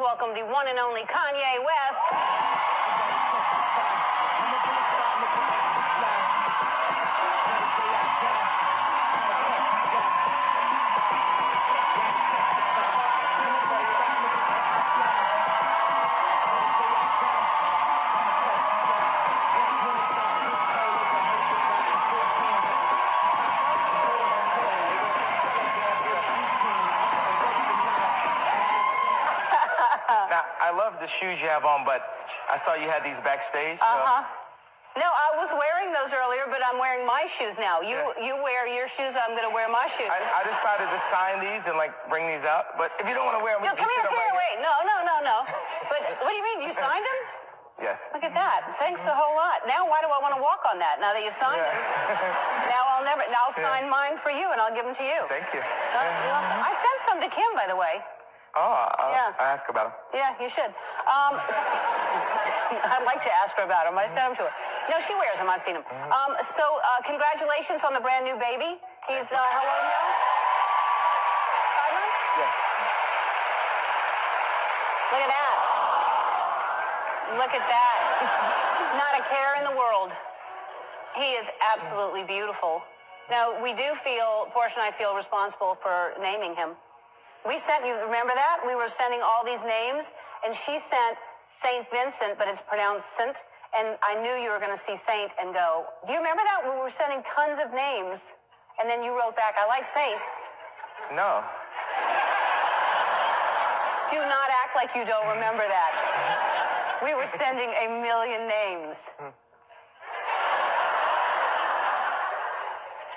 welcome the one and only Kanye West. Now, I love the shoes you have on, but I saw you had these backstage. No, I was wearing those earlier, but I'm wearing my shoes now. You wear your shoes, I'm going to wear my shoes. I decided to sign these and, bring these out. But if you don't want to wear them, No, come here, wait. No. But what do you mean? You signed them? Yes. Look at that. Thanks a whole lot. Now, why do I want to walk on that now that you signed them? Now I'll sign mine for you, and I'll give them to you. Thank you. I sent some to Kim, by the way. Oh, I'll ask about them. Yeah, you should. I'd like to ask her about them. I sent them to her. No, she wears them. I've seen them. So, congratulations on the brand new baby. He's, how old now? 5 months? Yes. Look at that. Look at that. Not a care in the world. He is absolutely beautiful. Now, we do feel, Portia and I feel responsible for naming him. We sent you, remember that? We were sending all these names, and she sent St. Vincent, but it's pronounced Saint, and I knew you were going to see Saint and go, do you remember that? We were sending tons of names, and then you wrote back, I like Saint. No. Do not act like you don't remember that. We were sending a million names.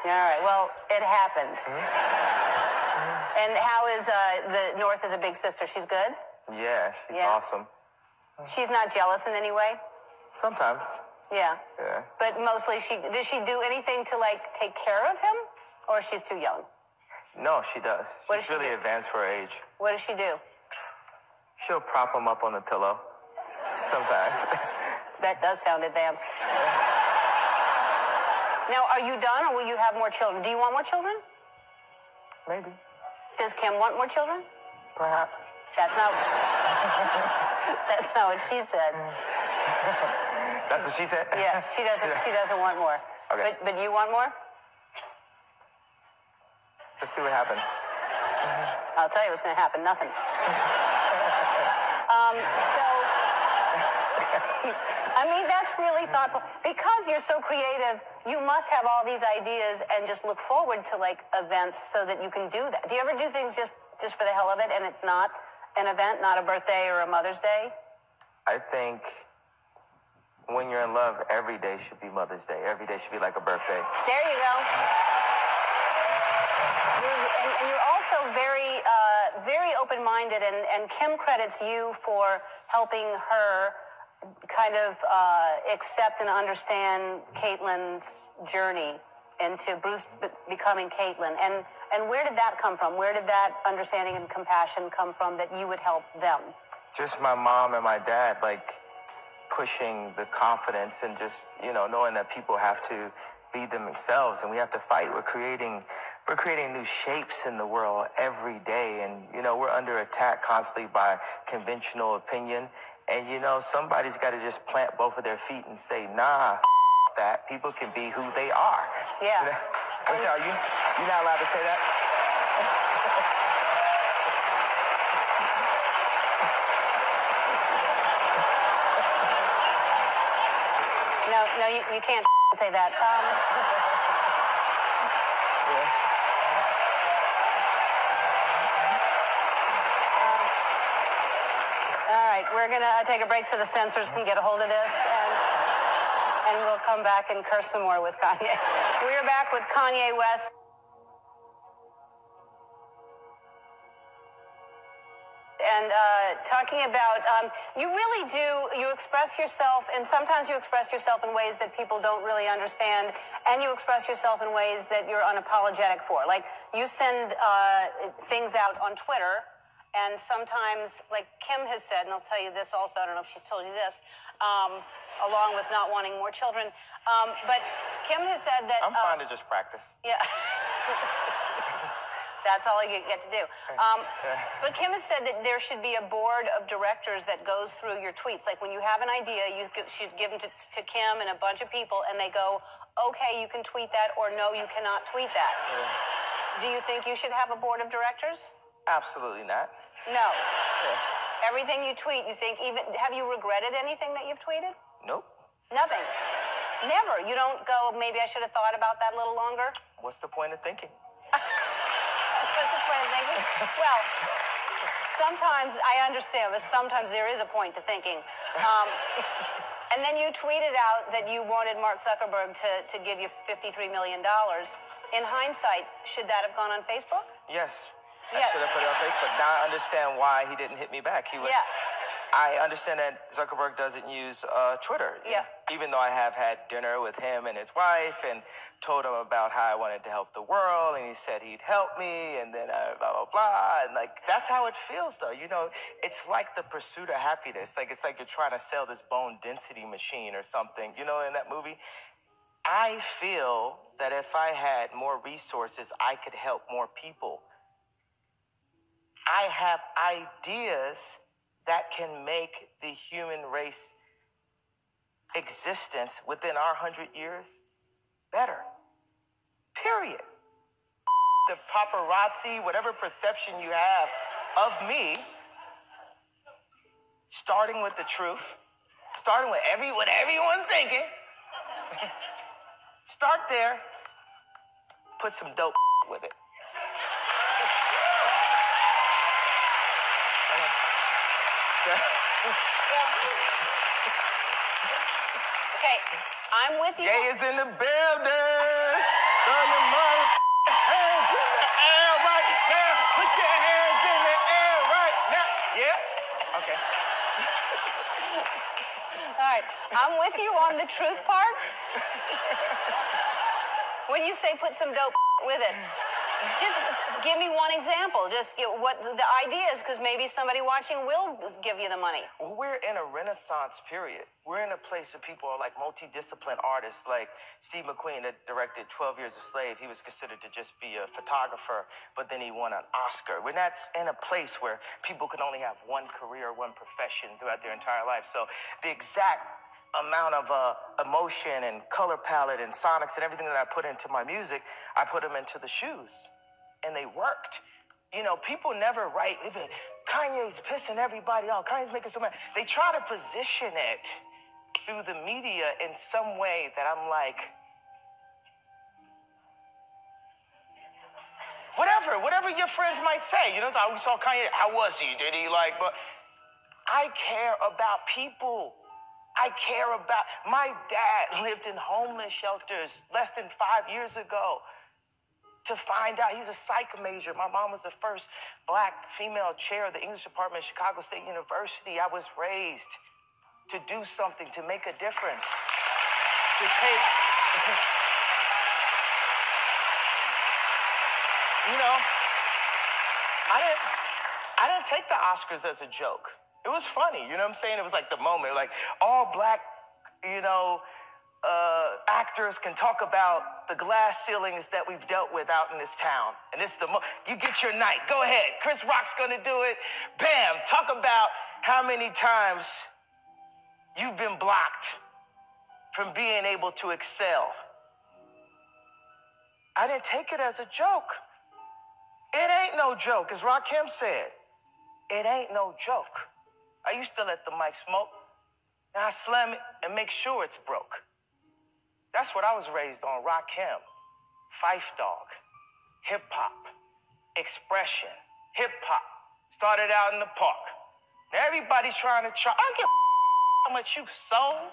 All right, well, it happened. And how is the North is a big sister? She's good? Yeah, she's awesome. She's not jealous in any way? Sometimes. Yeah. Yeah. But mostly does she do anything to take care of him? Or she's too young? No, she does. What She's does she really do? advanced for her age. What does she do? She'll prop him up on the pillow. Sometimes. That does sound advanced. Now, are you done or will you have more children? Do you want more children? Maybe. Does Kim want more children? Perhaps. That's not what she said. That's what she said? Yeah, she doesn't want more. Okay. But you want more? Let's see what happens. I'll tell you what's going to happen. Nothing. That's really thoughtful. Because you're so creative, you must have all these ideas and just look forward to events so that you can do that. Do you ever do things just for the hell of it and it's not an event, not a birthday or a Mother's Day? I think when you're in love, every day should be Mother's Day. Every day should be like a birthday. There you go. And you're also very, very open-minded, and Kim credits you for helping her kind of accept and understand Caitlyn's journey into Bruce becoming Caitlyn. And where did that come from? Where did that understanding and compassion come from that you would help them? Just my mom and my dad, pushing the confidence and just, knowing that people have to be themselves and we have to fight. We're creating new shapes in the world every day. And, we're under attack constantly by conventional opinion. And, somebody's got to just plant both of their feet and say, nah, that. People can be who they are. Yeah. Listen, you're not allowed to say that? No, you can't say that. All right, we're going to take a break so the censors can get a hold of this, and we'll come back and curse some more with Kanye. We're back with Kanye West. And talking about, you really do, you express yourself, and sometimes you express yourself in ways that people don't really understand, and you express yourself in ways that you're unapologetic for. You send things out on Twitter, and sometimes, Kim has said, and I'll tell you this also, I don't know if she's told you this, along with not wanting more children, but Kim has said that... I'm fine to just practice. Yeah. That's all you get to do. But Kim has said that there should be a board of directors that goes through your tweets. Like when you have an idea, you should give them to Kim and a bunch of people, and they go, okay, you can tweet that, or no, you cannot tweet that. Do you think you should have a board of directors? Absolutely not. No. Everything you tweet, you think, even, have you regretted anything that you've tweeted? Nope. Nothing. Never. You don't go, maybe I should have thought about that a little longer? What's the point of thinking? What's the point of thinking? Well, sometimes I understand, but sometimes there is a point to thinking. And then you tweeted out that you wanted Mark Zuckerberg to give you $53 million. In hindsight, should that have gone on Facebook? Yes. I should have put it on Facebook. Now I understand why he didn't hit me back. I understand that Zuckerberg doesn't use Twitter. Yeah. Even though I have had dinner with him and his wife and told him about how I wanted to help the world, and he said he'd help me, and then blah, blah, blah. And like, that's how it feels though. You know, it's like the pursuit of happiness. Like, it's like you're trying to sell this bone density machine or something, you know, in that movie. I feel that if I had more resources, I could help more people. I have ideas that can make the human race existence within our 100 years better. Period. The paparazzi, whatever perception you have of me, starting with the truth, starting with what everyone's thinking, start there, put some dope with it. Okay, I'm with you. Gay is in the building. Throw your mother hands in the air right now. Put your hands in the air right now. Yeah? Okay. All right, I'm with you on the truth part. When you say put some dope with it, just give me one example. Just what the idea is, because maybe somebody watching will give you the money. Well, we're in a renaissance period. We're in a place where people are like multidisciplined artists, like Steve McQueen that directed 12 Years a Slave. He was considered to just be a photographer, but then he won an Oscar. We're not in a place where people can only have one career, one profession throughout their entire life. So the exact amount of emotion and color palette and sonics and everything that I put into my music, I put them into the shoes, and they worked. You know, people never write, Kanye's pissing everybody off, Kanye's making so mad. They try to position it through the media in some way that I'm like, whatever your friends might say. You know, so I saw Kanye, how was he? Did he like, but I care about people. I care about, my dad lived in homeless shelters less than 5 years ago to find out, he's a psych major. My mom was the first black female chair of the English department at Chicago State University. I was raised to do something, to make a difference, to take, you know, I didn't take the Oscars as a joke. It was funny, you know what I'm saying? It was like the moment, like all black, you know, actors can talk about the glass ceilings that we've dealt with out in this town. And this is you get your night, go ahead. Chris Rock's gonna do it. Bam, talk about how many times you've been blocked from being able to excel. I didn't take it as a joke. It ain't no joke, as Rakim said. It ain't no joke. I used to let the mic smoke. Now I slam it and make sure it's broke. That's what I was raised on. Rakim, Phife Dawg, hip hop, expression, hip hop. Started out in the park. Now everybody's trying to charge. I don't give how much you sold.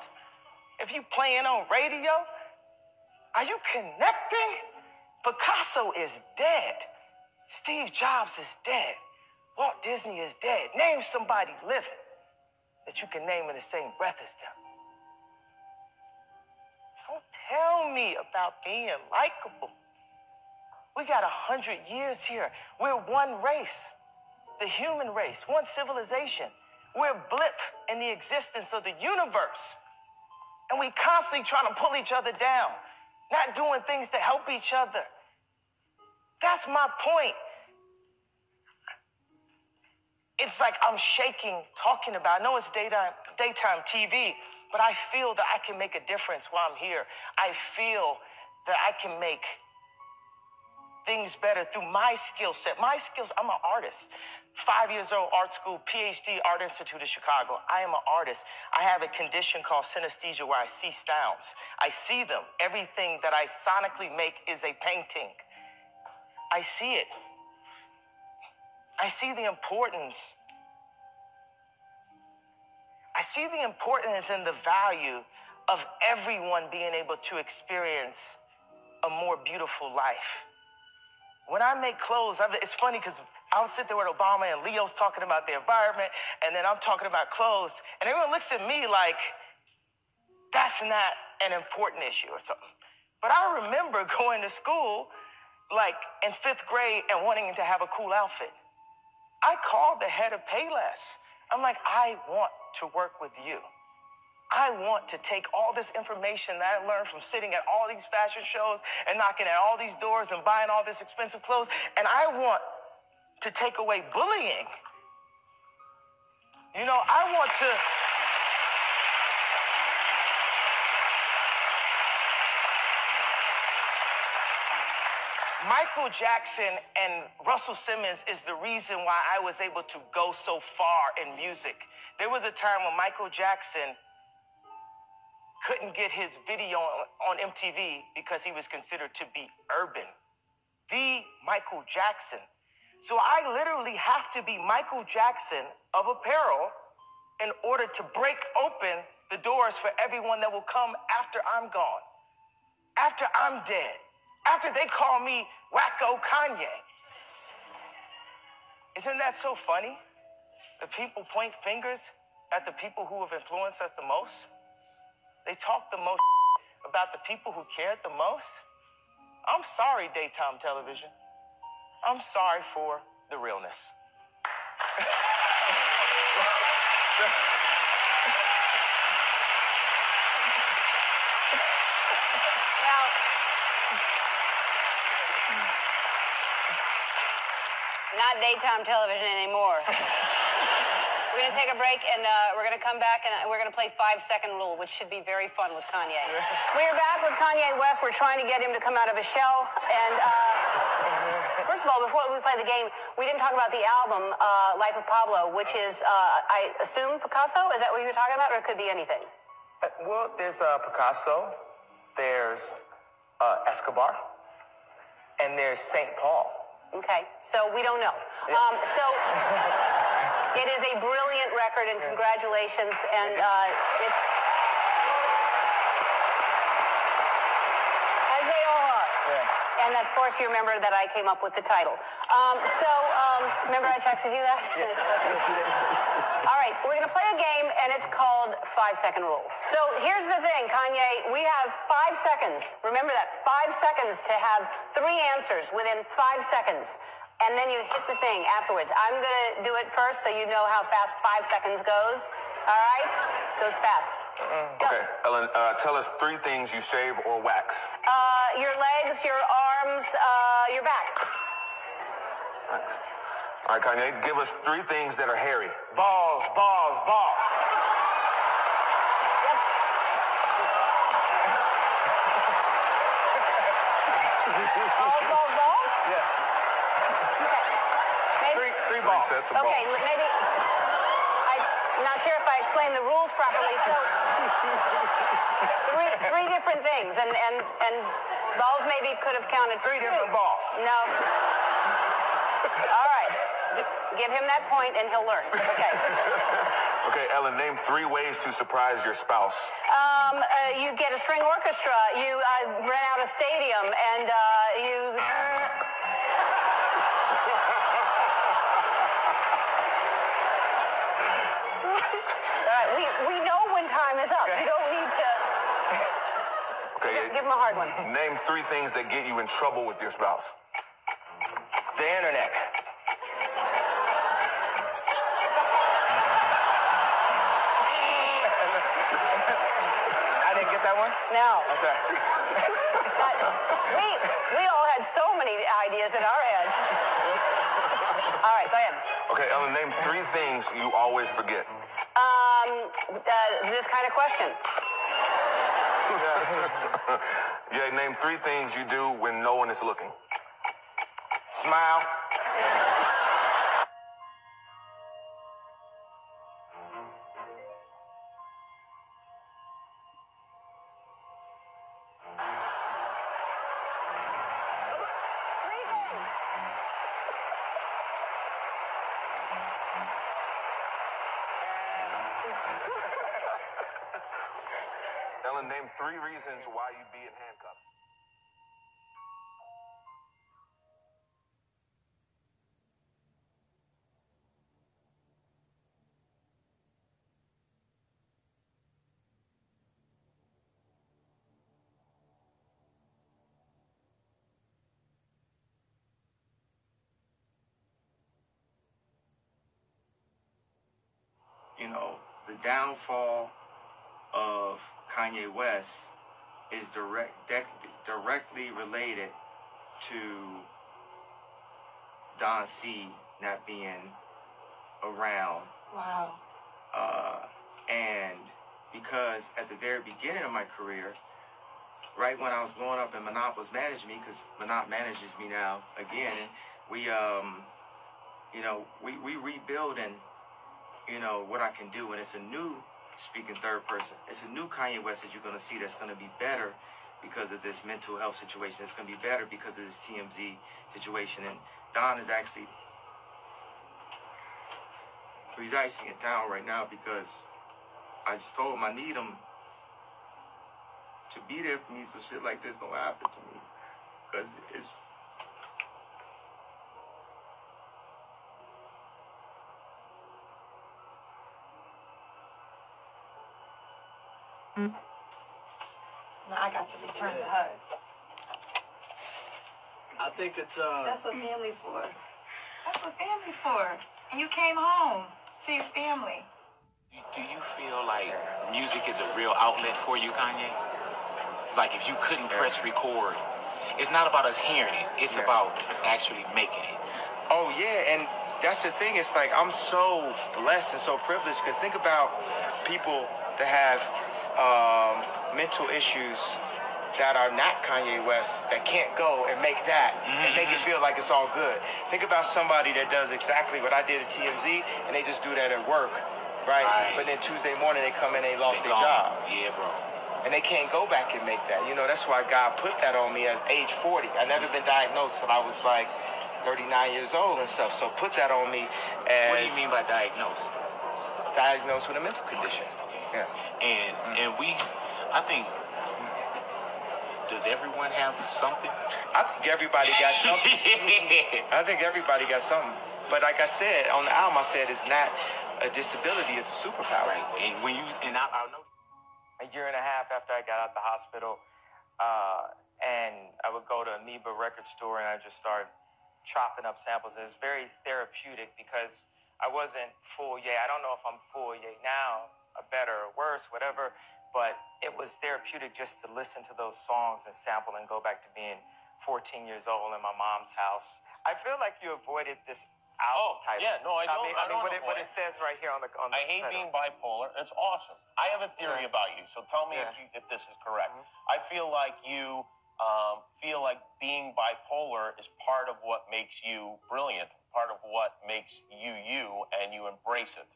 If you playing on radio, are you connecting? Picasso is dead. Steve Jobs is dead. Walt Disney is dead. Name somebody living that you can name in the same breath as them. Don't tell me about being likable. We got 100 years here. We're one race, the human race, one civilization. We're a blip in the existence of the universe. And we constantly trying to pull each other down, not doing things to help each other. That's my point. it's like I'm shaking talking about it. I know it's daytime TV, but I feel that I can make a difference while I'm here. I feel that I can make things better through my skill set. My skills, I'm an artist. 5 years old, art school, PhD, Art Institute of Chicago. I am an artist. I have a condition called synesthesia where I see sounds. I see them. Everything that I sonically make is a painting. I see it. I see the importance. I see the importance and the value of everyone being able to experience a more beautiful life. When I make clothes, it's funny because I'll sit there with Obama and Leo's talking about the environment, and then I'm talking about clothes, and everyone looks at me like that's not an important issue or something. But I remember going to school, like in 5th grade, and wanting to have a cool outfit. I called the head of Payless. I'm like, I want to work with you. I want to take all this information that I learned from sitting at all these fashion shows and knocking at all these doors and buying all this expensive clothes, and I want to take away bullying. You know, I want to... Michael Jackson and Russell Simmons is the reason why I was able to go so far in music. There was a time when Michael Jackson couldn't get his video on MTV because he was considered to be urban. The Michael Jackson. So I literally have to be Michael Jackson of apparel in order to break open the doors for everyone that will come after I'm gone, after I'm dead, after they call me Wacko Kanye. Isn't that so funny? The people point fingers at the people who have influenced us the most. They talk the most about the people who cared the most. I'm sorry, daytime television. I'm sorry for the realness. Now, it's not daytime television anymore. We're going to take a break, and we're going to come back, and we're going to play 5-second rule, which should be very fun with Kanye. We are back with Kanye West. We're trying to get him to come out of his shell. And first of all, before we play the game, we didn't talk about the album, Life of Pablo, which is, I assume, Picasso? Is that what you were talking about, or it could be anything? Well, there's Picasso, there's Escobar, and there's St. Paul. Okay, so we don't know. It is a brilliant record, and congratulations. And it's, as they all are. Yeah. And of course, you remember that I came up with the title. Remember I texted you that? Yes. All right, we're going to play a game, and it's called 5-second rule. So here's the thing, Kanye. We have 5 seconds. Remember that, 5 seconds to have 3 answers within 5 seconds. And then you hit the thing afterwards. I'm going to do it first so you know how fast 5 seconds goes. All right? Goes fast. Go. Okay, Ellen, tell us 3 things you shave or wax. Your legs, your arms, your back. All right, Kanye, give us 3 things that are hairy. Balls, balls, balls. Yep. Balls, balls? Yeah. Okay. Maybe, 3 balls. Sets of okay, balls. maybe. I'm not sure if I explained the rules properly. So, 3 different things, and balls maybe could have counted for 3 2. different balls. No. All right. Give him that point, and he'll learn. Okay. Okay, Ellen, name 3 ways to surprise your spouse. You get a string orchestra. You rent out a stadium, and you. All right. We know when time is up. You don't need to. Okay, Give him a hard one. name 3 things that get you in trouble with your spouse. The internet. I didn't get that one? No. Okay. We all had so many ideas in our heads. All right, go ahead. Okay, Ellen, name 3 things you always forget. This kind of question. Yeah, name 3 things you do when no one is looking. Smile. Three things. Ellen, name 3 reasons why you'd be in handcuffs. You know, the downfall of Kanye West is directly related to Don C not being around. Wow. And because at the very beginning of my career, right when I was growing up and Manop was managing me, because Manop manages me now again, and we rebuilding, what I can do, and it's a new, speaking third person, it's a new Kanye West that you're going to see that's going to be better because of this mental health situation. It's going to be better because of this TMZ situation. And Don is actually, he's actually in town right now because I just told him I need him to be there for me so shit like this don't happen to me. Because it's, Now I got to return the hug. I think it's That's what family's for. That's what family's for. And you came home to your family. Do you feel like music is a real outlet for you, Kanye? Like if you couldn't press record, it's not about us hearing it. It's about actually making it. oh yeah, and that's the thing. It's like I'm so blessed and so privileged because think about people that have mental issues that are not Kanye West that can't go and make that and make it feel like it's all good. Think about somebody that does exactly what I did at TMZ and they just do that at work, right? But then Tuesday morning they come in and they lost their job. Yeah, bro. And they can't go back and make that. That's why God put that on me at age 40. I never been diagnosed till I was like 39 years old and stuff. So put that on me as What do you mean by diagnosed? diagnosed with a mental condition. Yeah. And I think, does everyone have something? I think everybody got something. I think everybody got something. But like I said, on the album, I said it's not a disability, it's a superpower. Right. And when you, and I know. A year and a half after I got out the hospital, and I would go to Amoeba record store and I just start chopping up samples. It's very therapeutic because I wasn't full yet. I don't know if I'm full yet now, or better or worse, whatever, but it was therapeutic just to listen to those songs and sample and go back to being 14 years old in my mom's house. I feel like you avoided this album title. Yeah, no, I don't. I mean, what it says right here on the I hate title. being bipolar. It's awesome. I have a theory about you, so tell me if this is correct. I feel like you feel like being bipolar is part of what makes you brilliant, part of what makes you you, and you embrace it.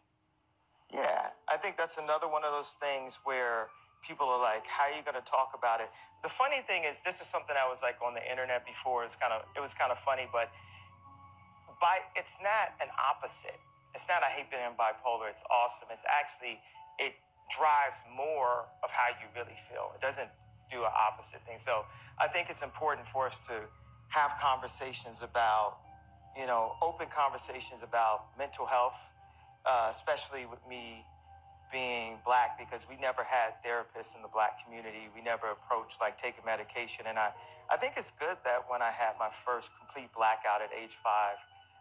Yeah, I think that's another one of those things where people are like, how are you going to talk about it? The funny thing is, this is something I was like on the internet before. It was kind of funny, but it's not an opposite. It's not I hate being bipolar. It's awesome. It's actually, it drives more of how you really feel. It doesn't do an opposite thing. So I think it's important for us to have conversations about, open conversations about mental health, especially with me being Black, because we never had therapists in the Black community. We never approached like taking medication. And I think it's good that when I had my first complete blackout at age 5,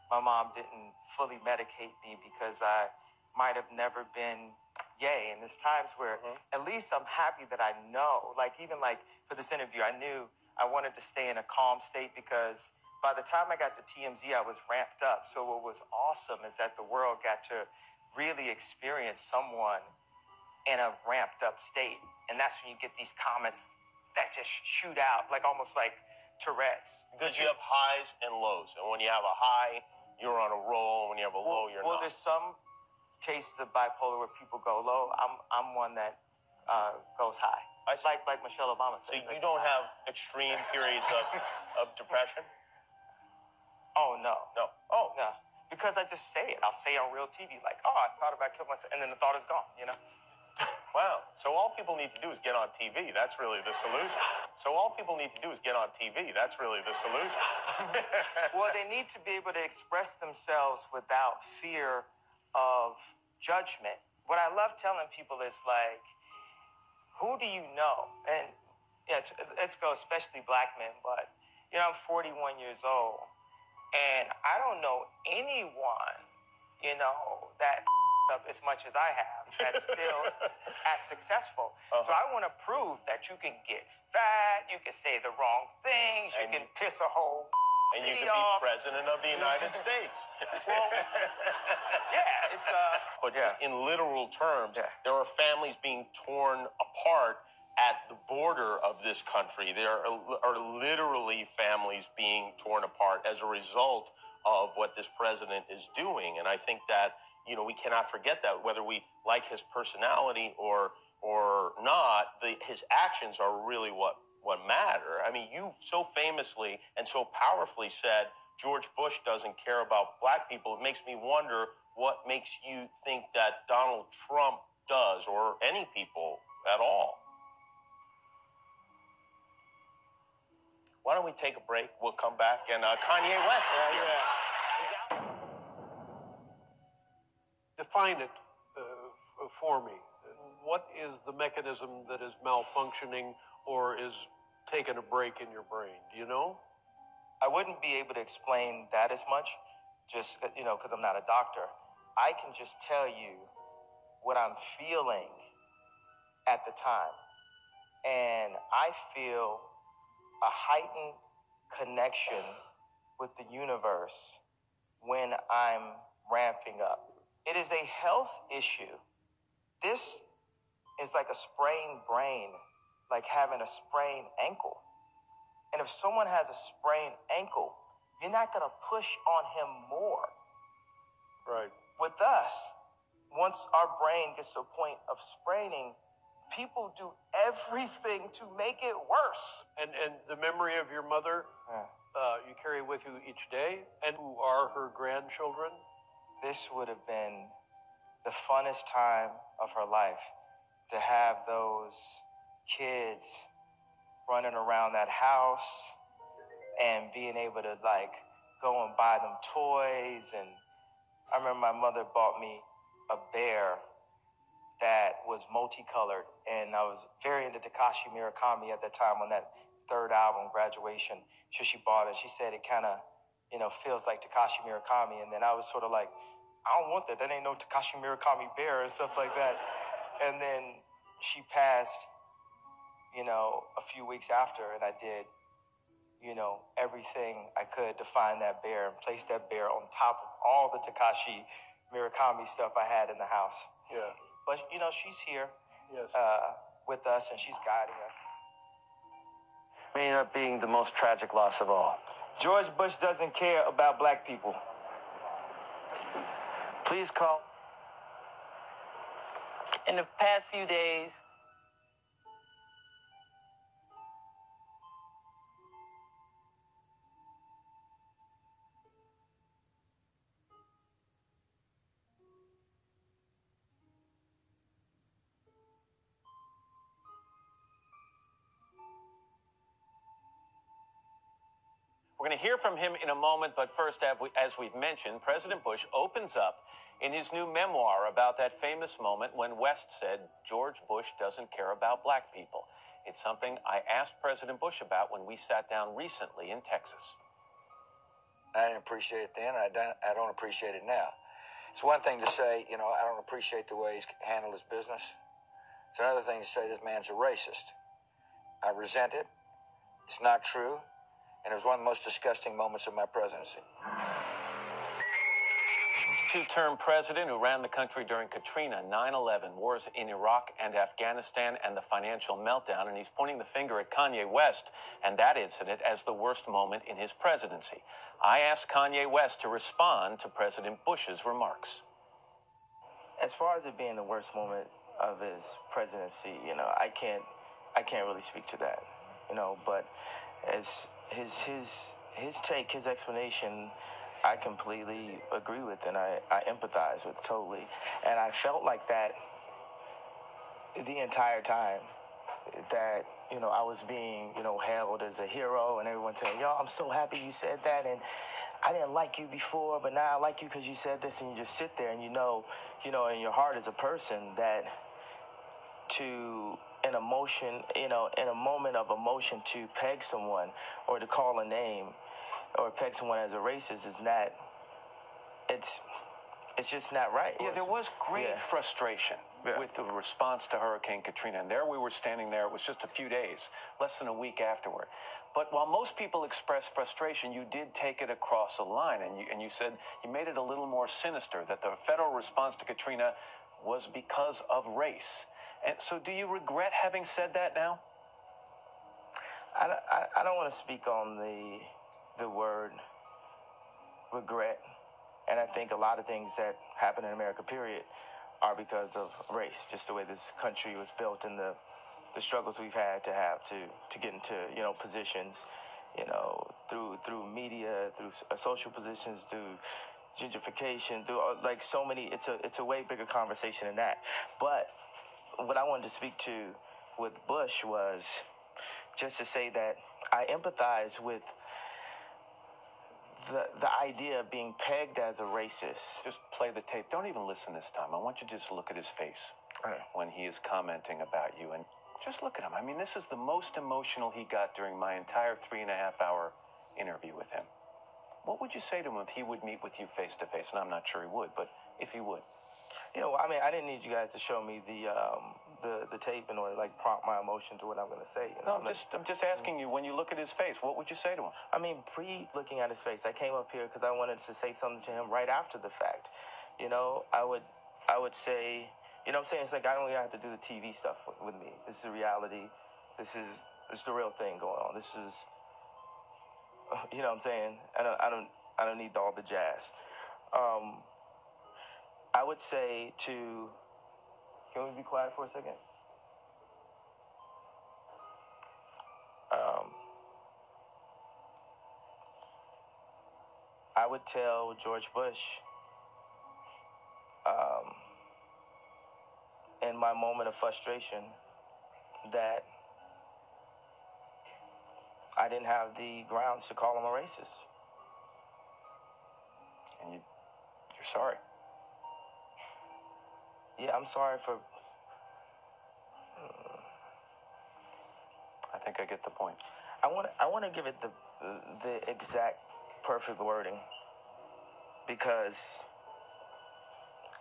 my mom didn't fully medicate me because I might have never been yay. And there's times where at least I'm happy that I know. Like even like for this interview, I knew I wanted to stay in a calm state because by the time I got to TMZ, I was ramped up. So what was awesome is that the world got to really experience someone in a ramped up state. And that's when you get these comments that just shoot out, like almost like Tourette's. Because you have highs and lows. And when you have a high, you're on a roll. When you have a low, you're well, not. There's some cases of bipolar where people go low. I'm one that goes high. Like Michelle Obama So said. you don't have extreme periods of depression? Oh, no. No. Oh. No. Because I just say it. I'll say it on real TV, like, oh, I thought about killing myself, and then the thought is gone, you know? Wow. So all people need to do is get on TV. That's really the solution. So all people need to do is get on TV. That's really the solution. Well, they need to be able to express themselves without fear of judgment. What I love telling people is like, who do you know? And yeah, let's go, especially black men, but you know, I'm 41 years old, and I don't know anyone, you know, that up as much as I have that's still as successful. So I want to prove that you can get fat, you can say the wrong things, you can piss a whole And you city can be off. president of the United States. Well, yeah, it's But just in literal terms, Yeah. there are families being torn apart at the border of this country. There are literally families being torn apart as a result of what this president is doing. And I think that, you know, we cannot forget that whether we like his personality or not, his actions are really what matter. I mean, you so famously and so powerfully said George Bush doesn't care about black people. It makes me wonder what makes you think that Donald Trump does, or any people at all. Why don't we take a break? We'll come back. And Kanye West. Define it for me. What is the mechanism that is malfunctioning or is taking a break in your brain? Do you know? I wouldn't be able to explain that as much, just, you know, because I'm not a doctor. I can just tell you what I'm feeling at the time. And I feel a heightened connection with the universe when I'm ramping up. It is a health issue. This is like a sprained brain, like having a sprained ankle. And if someone has a sprained ankle, you're not going to push on him more. Right. With us, once our brain gets to a point of spraining, people do everything to make it worse. And the memory of your mother, you carry with you each day, and who are her grandchildren? This would have been the funnest time of her life, to have those kids running around that house and being able to like go and buy them toys. And I remember my mother bought me a bear that was multicolored, and I was very into Takashi Murakami at the time on that third album, Graduation. So she bought it. She said it kind of, you know, feels like Takashi Murakami. And then I was sort of like, I don't want that. That ain't no Takashi Murakami bear and stuff like that. And then she passed, you know, a few weeks after, and I did, you know, everything I could to find that bear and place that bear on top of all the Takashi Murakami stuff I had in the house. Yeah. But, you know, she's here Yes. with us, and she's guiding us. May end up being the most tragic loss of all. George Bush doesn't care about black people. Please call. In the past few days, We're going to hear from him in a moment, but first, as we've mentioned, President Bush opens up in his new memoir about that famous moment when West said George Bush doesn't care about black people. It's something I asked President Bush about when we sat down recently in Texas. I didn't appreciate it then, and I don't appreciate it now. It's one thing to say, you know, I don't appreciate the way he's handled his business. It's another thing to say this man's a racist. I resent it. It's not true. And it was one of the most disgusting moments of my presidency. Two-term president who ran the country during Katrina, 9/11, wars in Iraq and Afghanistan, and the financial meltdown. And he's pointing the finger at Kanye West and that incident as the worst moment in his presidency. I asked Kanye West to respond to President Bush's remarks. As far as it being the worst moment of his presidency, you know, I can't really speak to that, you know, but as his take, his explanation, I completely agree with, and I empathize with totally. And I felt like that the entire time, that, you know, I was being, you know, hailed as a hero, and everyone saying, yo, I'm so happy you said that, and I didn't like you before, but now I like you because you said this, and you just sit there and you know, in your heart as a person that in emotion, you know, in a moment of emotion, to peg someone or to call a name or peg someone as a racist is not, it's just not right. Yeah, there was great frustration with the response to Hurricane Katrina. And there we were standing there. It was just a few days, less than a week afterward. But while most people expressed frustration, you did take it across a line. And you said you made it a little more sinister, that the federal response to Katrina was because of race. And so do you regret having said that now? I don't want to speak on the word regret. And I think a lot of things that happen in America, period, are because of race, just the way this country was built and the struggles we've had to get into, you know, positions, you know, through media, through social positions, through gentrification, through like so many. It's a way bigger conversation than that. But what I wanted to speak to with Bush was just to say that I empathize with the idea of being pegged as a racist. Just play the tape. Don't even listen this time. I want you to just look at his face when he is commenting about you. And just look at him. I mean, this is the most emotional he got during my entire 3.5-hour interview with him. What would you say to him if he would meet with you face to face? And I'm not sure he would, but if he would. You know, I mean, I didn't need you guys to show me the tape in order to like prompt my emotion to what I'm going to say. You know? I'm just asking you, when you look at his face, what would you say to him? I mean, pre-looking at his face, I came up here because I wanted to say something to him right after the fact. You know, I would say, you know what I'm saying? It's like I don't even have to do the TV stuff with me. This is the reality. This is the real thing going on. This is, you know what I'm saying? I don't need all the jazz. I would say can we be quiet for a second? I would tell George Bush, in my moment of frustration, that I didn't have the grounds to call him a racist. And you're sorry. Yeah, I'm sorry for... I think I get the point. I want to give it the exact perfect wording, because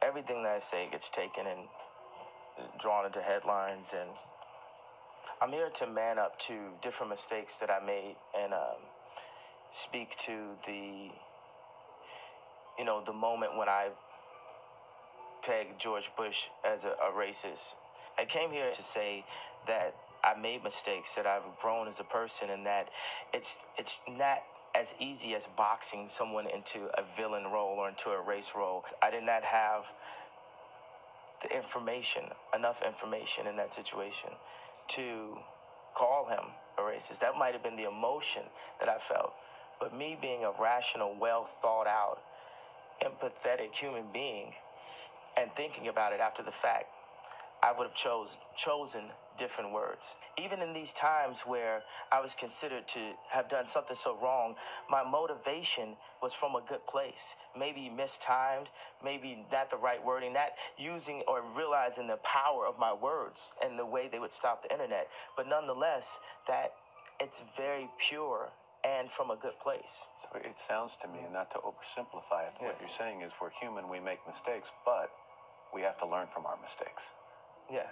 everything that I say gets taken and drawn into headlines, and I'm here to man up to different mistakes that I made and speak to the moment when I pegged George Bush as a racist. I came here to say that I made mistakes, that I've grown as a person, and that it's not as easy as boxing someone into a villain role or into a race role. I did not have the enough information in that situation to call him a racist. That might have been the emotion that I felt. But me being a rational, well thought out, empathetic human being, and thinking about it after the fact, I would have chosen different words. Even in these times where I was considered to have done something so wrong, my motivation was from a good place. Maybe mistimed, maybe not the right wording, not using or realizing the power of my words and the way they would stop the internet. But nonetheless, that it's very pure and from a good place. So it sounds to me, and not to oversimplify it, what you're saying is we're human, we make mistakes, but we have to learn from our mistakes. Yeah.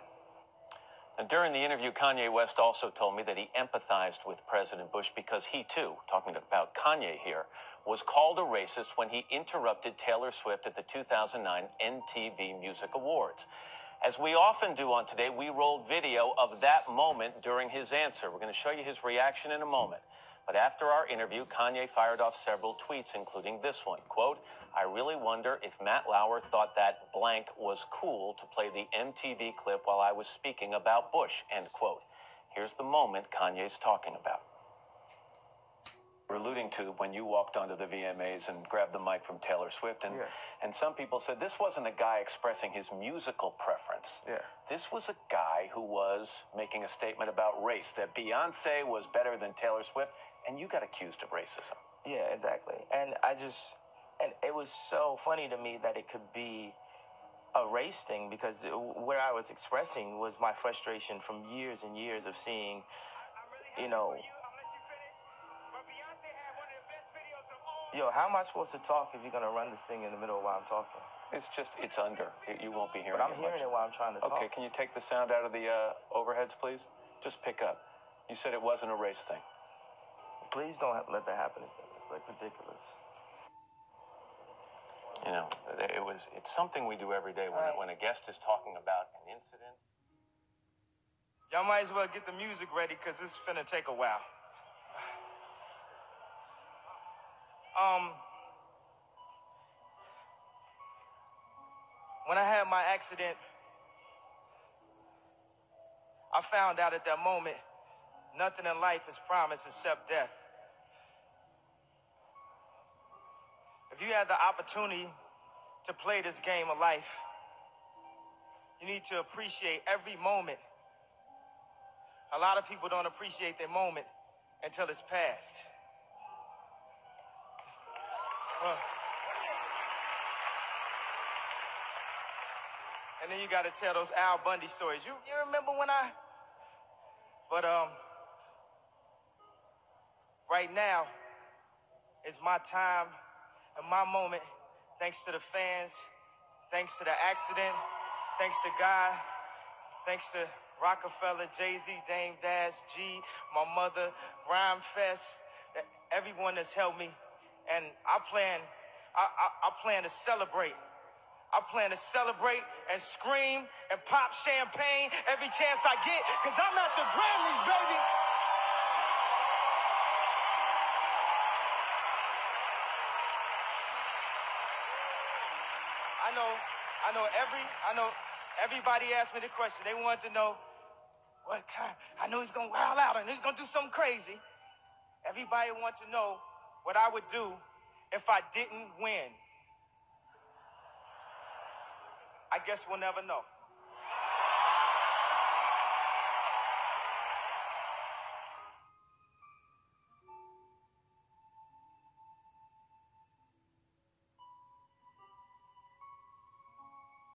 And during the interview, Kanye West also told me that he empathized with President Bush because he too, talking about Kanye here, was called a racist when he interrupted Taylor Swift at the 2009 MTV Music Awards. As we often do on Today, we rolled video of that moment during his answer. We're going to show you his reaction in a moment. But after our interview, Kanye fired off several tweets, including this one. Quote, "I really wonder if Matt Lauer thought that blank was cool to play the MTV clip while I was speaking about Bush," end quote. Here's the moment Kanye's talking about. We're alluding to when you walked onto the VMAs and grabbed the mic from Taylor Swift, and some people said this wasn't a guy expressing his musical preference. Yeah. This was a guy who was making a statement about race, that Beyonce was better than Taylor Swift, and you got accused of racism. Yeah, exactly. And it was so funny to me that it could be a race thing, because where I was expressing was my frustration from years and years of seeing, you know, yo, how am I supposed to talk if you're going to run this thing in the middle while I'm talking? It's under. You won't be hearing But I'm it hearing much. it while I'm trying to talk. Okay, can you take the sound out of the overheads, please? Just pick up. You said it wasn't a race thing. Please don't let that happen again. It's like ridiculous. You know, it's something we do every day when a guest is talking about an incident. Y'all might as well get the music ready, because this is finna take a while. When I had my accident, I found out at that moment, nothing in life is promised except death. If you had the opportunity to play this game of life, you need to appreciate every moment. A lot of people don't appreciate their moment until it's past. And then you got to tell those Al Bundy stories. You remember when I... But right now is my time and my moment, thanks to the fans, thanks to the accident, thanks to God, thanks to Rockefeller, Jay-Z, Dame Dash, G, my mother, Rhymefest, everyone that's helped me. And I plan to celebrate. I plan to celebrate and scream and pop champagne every chance I get, because I'm at the Grammys, baby. I know everybody asked me the question. They wanted to know what kind. I know he's gonna wild out and he's gonna do something crazy. Everybody wants to know what I would do if I didn't win. I guess we'll never know.